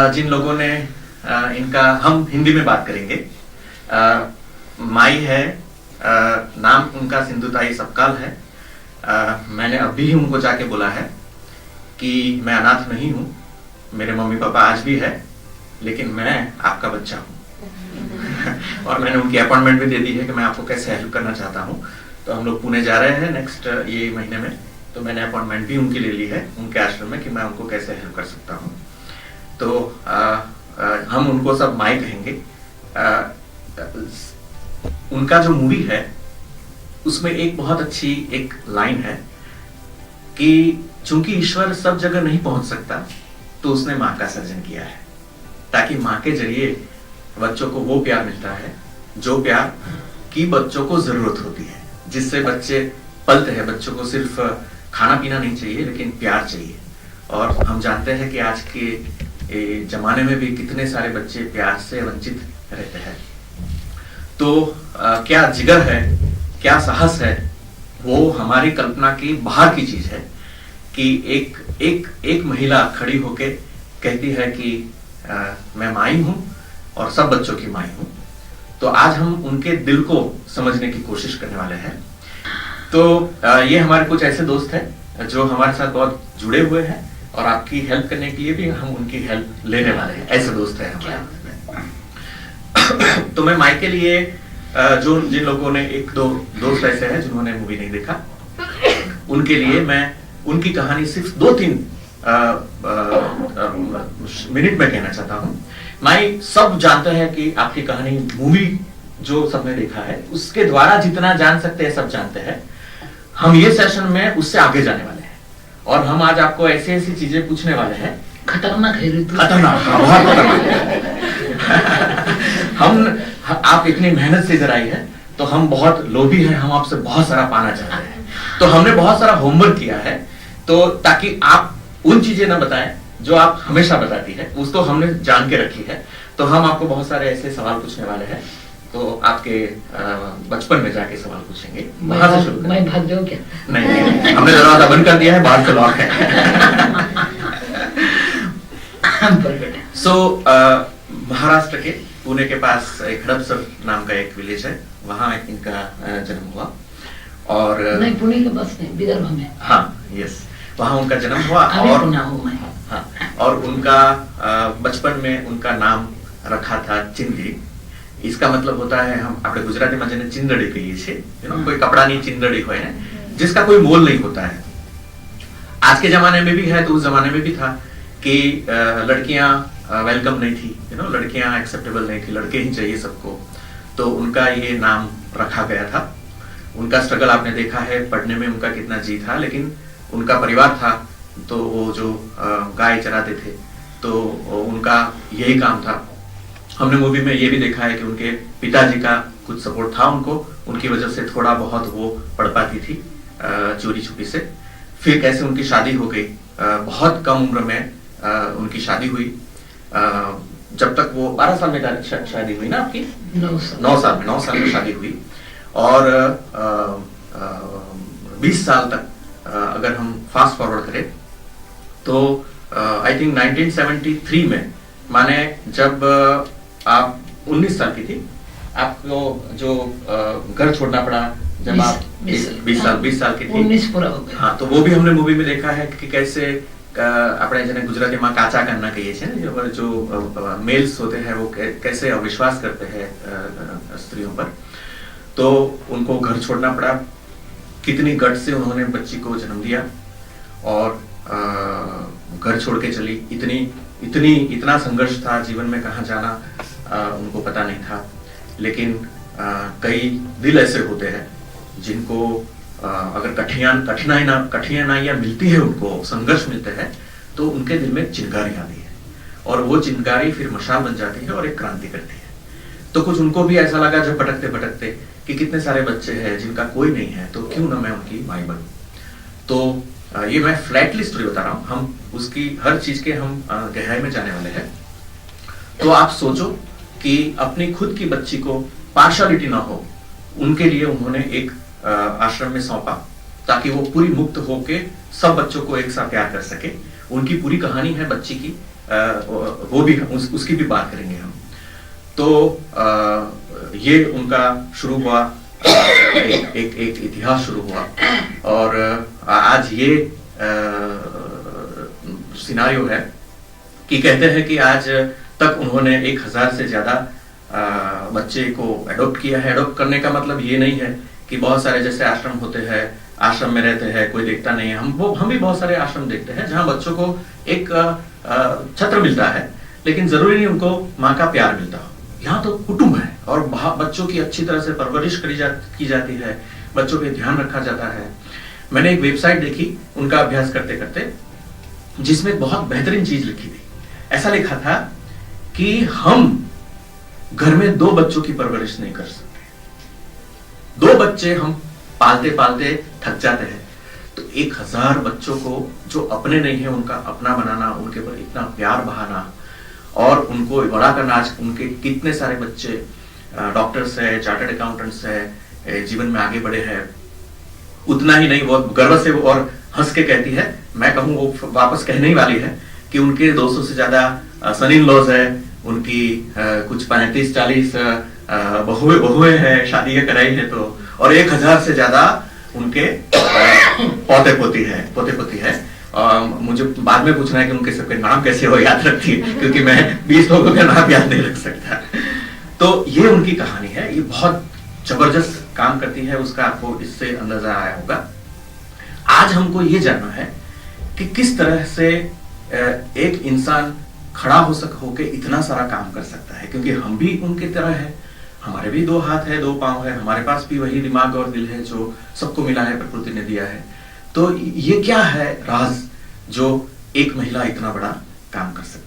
जिन लोगों ने इनका, हम हिंदी में बात करेंगे। माई है, नाम उनका सिंधुताई सपकाल है। मैंने अभी ही उनको जाके बोला है कि मैं अनाथ नहीं हूँ, मेरे मम्मी पापा आज भी है, लेकिन मैं आपका बच्चा हूँ। और मैंने उनकी अपॉइंटमेंट भी दे दी है कि मैं आपको कैसे हेल्प करना चाहता हूँ। तो हम लोग पुणे जा रहे हैं नेक्स्ट ये महीने में, तो मैंने अपॉइंटमेंट भी उनकी ले ली है उनके आश्रम में कि मैं उनको कैसे हेल्प कर सकता हूँ। तो हम उनको सब माई कहेंगे। उनका जो मूवी है उसमें एक बहुत अच्छी एक लाइन है कि चूंकि ईश्वर सब जगह नहीं पहुंच सकता तो उसने माँ का सर्जन किया है, ताकि माँ के जरिए बच्चों को वो प्यार मिलता है जो प्यार की बच्चों को जरूरत होती है, जिससे बच्चे पलते हैं। बच्चों को सिर्फ खाना पीना नहीं चाहिए, लेकिन प्यार चाहिए। और हम जानते हैं कि आज के जमाने में भी कितने सारे बच्चे प्यार से वंचित रहते हैं। तो क्या जिगर है, क्या साहस है, वो हमारी कल्पना की बाहर की चीज है कि एक महिला खड़ी होके कहती है कि मैं माई हूं और सब बच्चों की माई हूं। तो आज हम उनके दिल को समझने की कोशिश करने वाले हैं। तो ये हमारे कुछ ऐसे दोस्त हैं जो हमारे साथ बहुत जुड़े हुए हैं, और आपकी हेल्प करने के लिए भी हम उनकी हेल्प लेने वाले हैं। ऐसे दोस्त हैं हमारे। तो मैं माई के लिए जो जिन लोगों ने, एक दो दोस्त ऐसे हैं जिन्होंने मूवी नहीं देखा, उनके लिए मैं उनकी कहानी सिर्फ 2-3 मिनट में कहना चाहता हूँ। माई सब जानते हैं कि आपकी कहानी, मूवी जो सबने देखा है उसके द्वारा जितना जान सकते हैं सब जानते हैं। हम ये सेशन में उससे आगे जाने वाले हैं, और हम आज आपको ऐसी ऐसी चीजें पूछने वाले हैं। खतरनाक है ऋतु, खतरनाक, बहुत खतरनाक। हम आप इतनी मेहनत से इधर आई है, तो हम बहुत लोभी हैं, हम आपसे बहुत सारा पाना चाहते हैं। तो हमने बहुत सारा होमवर्क किया है, तो ताकि आप उन चीजें ना बताएं जो आप हमेशा बताती है, उसको हमने जान के रखी है। तो हम आपको बहुत सारे ऐसे सवाल पूछने वाले हैं, तो आपके बचपन में जाके सवाल पूछेंगे। वहां से शुरू मैं भाग जाऊं क्या? नहीं, हमने दरवाजा बंद कर दिया है, बाहर से लॉक है। महाराष्ट्र के पुणे के पास एक हड़पसर नाम का एक विलेज है, वहां इनका जन्म हुआ। और नहीं, पुणे के पास नहीं, विदर्भ में। हाँ, यस, वहां उनका जन्म हुआ। और हाँ, और उनका बचपन में उनका नाम रखा था चिंदी। इसका मतलब होता है, हम अपने गुजराती में जने चिंदड़ी कहिए छे, कोई कपड़ा नहीं चिंदड़ी होय है, जिसका कोई मोल नहीं होता है। आज के जमाने में भी है, तो उस जमाने में भी था कि लड़कियां वेलकम नहीं थी, लड़कियां एक्सेप्टेबल नहीं थी, लड़के ही चाहिए सबको। तो उनका ये नाम रखा गया था। उनका स्ट्रगल आपने देखा है, पढ़ने में उनका कितना जी था, लेकिन उनका परिवार था, तो वो जो गाय चराते थे, तो उनका यही काम था। हमने मूवी में ये भी देखा है कि उनके पिताजी का कुछ सपोर्ट था उनको, उनकी वजह से थोड़ा बहुत वो पढ़ पाती थी चोरी छुपी से। फिर कैसे उनकी शादी हो गई, बहुत कम उम्र में उनकी शादी हुई। जब तक वो 12 साल में शादी हुई ना आपकी? 9 साल में शादी हुई। और 20 साल तक अगर हम फास्ट फॉरवर्ड करें तो आई थिंक 1973 में, माने जब आप 19 साल की थी, आपको जो घर छोड़ना पड़ा जब आप 20 साल की थी। 19 पूरा हो गया। हाँ, तो वो भी हमने मूवी में देखा है कि कैसे આપણે જેને ગુજરાતીમાં કાચા કન્ના કહીએ છીએ ને, जो मेल्स होते हैं वो कैसे अविश्वास करते हैं स्त्रियों पर। तो उनको घर छोड़ना पड़ा। कितनी गट से उन्होंने बच्ची को जन्म दिया और घर छोड़ के चली। इतना संघर्ष था जीवन में, कहाँ जाना उनको पता नहीं था। लेकिन कई दिल ऐसे होते हैं जिनको अगर कठिनाइयां मिलती है, उनको संघर्ष मिलते हैं, तो उनके दिल में चिंगारी आती है, और वो चिंगारी फिर मशाल बन जाती है और एक क्रांति करती है। तो कुछ उनको भी ऐसा लगा जब भटकते भटकते कि कितने सारे बच्चे हैं जिनका कोई नहीं है, तो क्यों ना मैं उनकी माई बनूं। तो ये मैं फ्लैटली स्टोरी बता रहा हूँ, हम उसकी हर चीज के हम गहराई में जाने वाले हैं। तो आप सोचो कि अपनी खुद की बच्ची को पार्शलिटी ना हो, उनके लिए उन्होंने एक आश्रम में सौंपा, ताकि वो पूरी मुक्त होके सब बच्चों को एक साथ प्यार कर सके। उनकी पूरी कहानी है बच्ची की वो भी उसकी भी बात करेंगे हम। तो ये उनका शुरू हुआ, एक इतिहास शुरू हुआ, और आज ये सिनारियो है कि कहते हैं कि आज तक उन्होंने 1000 से ज्यादा बच्चे को एडॉप्ट किया है। एडॉप्ट करने का मतलब ये नहीं है कि बहुत सारे जैसे आश्रम होते हैं, आश्रम में रहते हैं, कोई देखता नहीं है। हम भी बहुत सारे आश्रम देखते हैं जहां बच्चों को एक छत्र मिलता है, लेकिन जरूरी नहीं उनको माँ का प्यार मिलता हो। यहाँ तो कुटुंब है और बच्चों की अच्छी तरह से परवरिश की जाती है, बच्चों पे ध्यान रखा जाता है। मैंने एक वेबसाइट देखी उनका अभ्यास करते करते, जिसमें बहुत बेहतरीन चीज लिखी थी। ऐसा लिखा था कि हम घर में 2 बच्चों की परवरिश नहीं कर सकते। 2 बच्चे हम पालते पालते थक जाते हैं, तो 1000 बच्चों को जो अपने नहीं है उनका अपना बनाना, उनके ऊपर इतना प्यार बहाना और उनको बड़ा करना। आज उनके कितने सारे बच्चे डॉक्टर्स है, चार्टर्ड अकाउंटेंट्स है, जीवन में आगे बढ़े हैं। उतना ही नहीं, बहुत गर्व से और हंस के कहती है, मैं कहूँ वो वापस कहने ही वाली है कि उनके 200 से ज्यादा सन इन लॉज है, उनकी कुछ 35-40 बहुएं हैं, शादी कराई है तो, और 1000 से ज्यादा उनके पोते पोती है। मुझे बाद में पूछना है कि उनके सबके नाम कैसे हो याद रखती है, क्योंकि मैं 20 लोगों का नाम याद नहीं रख सकता। तो ये उनकी कहानी है, ये बहुत जबरदस्त काम करती है, उसका आपको इससे अंदाजा आया होगा। आज हमको ये जानना है कि किस तरह से एक इंसान खड़ा होके इतना सारा काम कर सकता है, क्योंकि हम भी उनकी तरह है, हमारे भी 2 हाथ है, 2 पांव है, हमारे पास भी वही दिमाग और दिल है जो सबको मिला है, प्रकृति ने दिया है। तो ये क्या है राज जो एक महिला इतना बड़ा काम कर सकती है।